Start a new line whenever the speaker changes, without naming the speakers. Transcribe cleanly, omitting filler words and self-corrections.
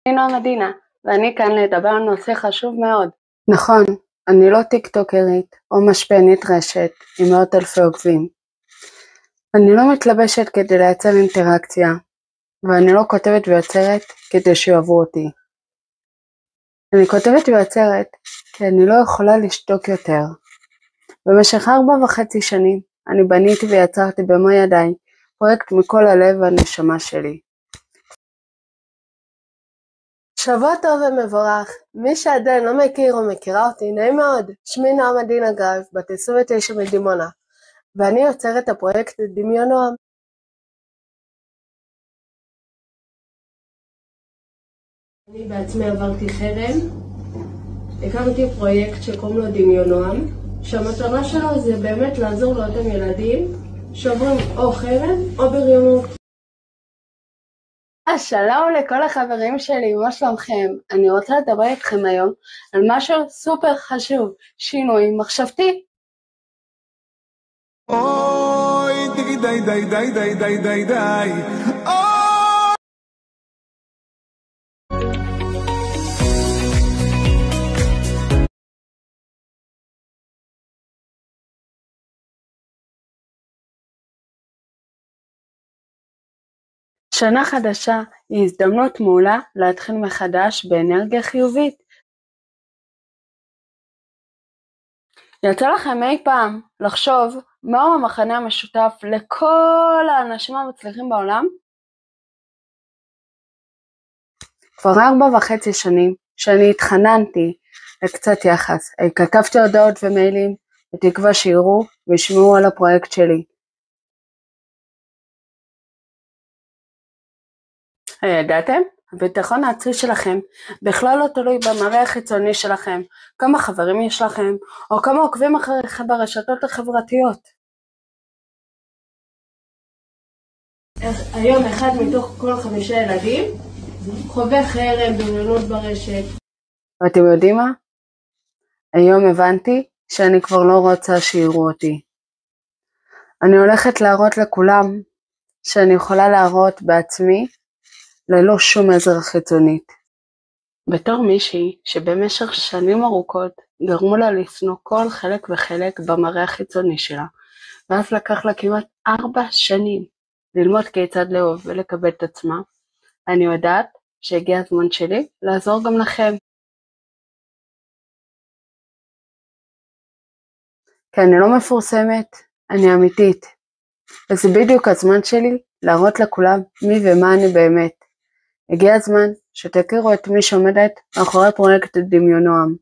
אני נועה מדינה, ואני כאן לדבר על נושא חשוב מאוד. נכון, אני לא טיקטוקרית או משפיענית רשת עם מאות אלפי עוקבים. אני לא מתלבשת כדי לייצר אינטראקציה, ואני לא כותבת ויוצרת כדי שיאהבו אותי. אני כותבת ויוצרת כי אני לא יכולה לשתוק יותר. במשך 4.5 שנים אני בניתי ויצרתי במו ידיי פרויקט מכל הלב והנשמה שלי. שבוע טוב ומבורך. מי שעדיין לא מכיר או מכירה אותי, נעים מאוד. שמי נועה מדינה גרייב, בת 29 מדימונה, ואני יוצרת את הפרויקט דמיון נועם. אני בעצמי עברתי חרם, הקמתי פרויקט שקוראים לו דמיון נועם, שהמטרה שלו זה באמת לעזור לאותם ילדים שעוברים או חרם או בריונות. שלום לכל החברים שלי, מה שלומכם? אני רוצה לדבר איתכם היום על משהו סופר חשוב, שינוי מחשבתי.
אוי, די די די די די די די די.
שנה חדשה היא הזדמנות מעולה להתחיל מחדש באנרגיה חיובית. יצא לכם אי פעם לחשוב מהו המכנה המשותף לכל האנשים המצליחים בעולם? כבר 4.5 שנים שאני התחננתי לקצת יחס, כתבתי הודעות ומיילים בתקווה שיראו וישמעו על הפרויקט שלי. ידעתם? הביטחון העצמי שלכם בכלל לא תלוי במראה החיצוני שלכם, כמה חברים יש לכם, או כמה עוקבים אחריכם ברשתות החברתיות. היום 1 מתוך כל 5 ילדים חווה חרם, בריונות ברשת. ואתם יודעים מה? היום הבנתי שאני כבר לא רוצה שיראו אותי. אני הולכת להראות לכולם שאני יכולה להראות בעצמי ללא שום עזרה חיצונית. בתור מישהי שבמשך שנים ארוכות גרמו לה לשנוא כל חלק וחלק במראה החיצוני שלה, ואז לקח לה כמעט 4 שנים ללמוד כיצד לאהוב ולקבל את עצמה, אני יודעת שהגיע הזמן שלי לעזור גם לכם. כי אני לא מפורסמת, אני אמיתית. וזה בדיוק הזמן שלי להראות לכולם מי ומה אני באמת. הגיע הזמן שתכירו את מי שעומדת מאחורי פרויקט דמיון נועם.